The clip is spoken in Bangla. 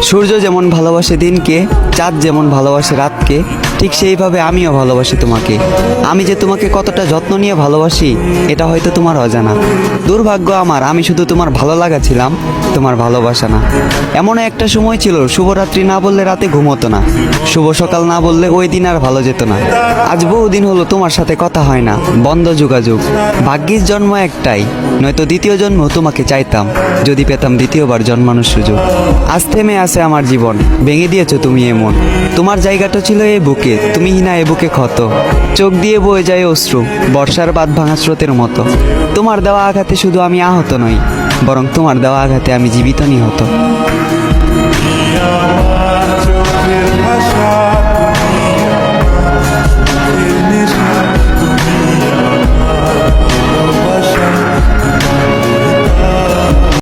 সূর্য যেমন ভালোবাসে দিনকে, চাঁদ যেমন ভালোবাসে রাতকে, ঠিক সেইভাবে আমিও ভালোবাসি তোমাকে। আমি যে তোমাকে কতটা যত্ন নিয়ে ভালোবাসি এটা হয়তো তোমার অজানা। দুর্ভাগ্য আমার, আমি শুধু তোমার ভালো লাগা ছিলাম, তোমার ভালোবাসা না। এমন একটা সময় ছিল শুভরাত্রি না বললে রাতে ঘুমোতো না, শুভ সকাল না বললে ওই দিন আর ভালো যেত না। আজ বহুদিন হলো তোমার সাথে কথা হয় না, বন্ধ যোগাযোগ। ভাগ্যিস জন্ম একটাই, নয়তো দ্বিতীয় জন্ম তোমাকে চাইতাম, যদি পেতাম দ্বিতীয়বার জন্মানোর সুযোগ। আজ থেমে আছে আমার জীবন, ভেঙে দিয়েছো তুমি এমন। তোমার জায়গাটা ছিল এই বুকে, তুমি হিনা এ বুকে ক্ষত। চোখ দিয়ে বয়ে যায় অশ্রু, বর্ষার বাঁধ ভাঙা স্রোতের মতো। তোমার দেওয়া আঘাতে শুধু আমি আহত নই, বরং তোমার দেওয়া আঘাতে আমি জীবিত নিহত।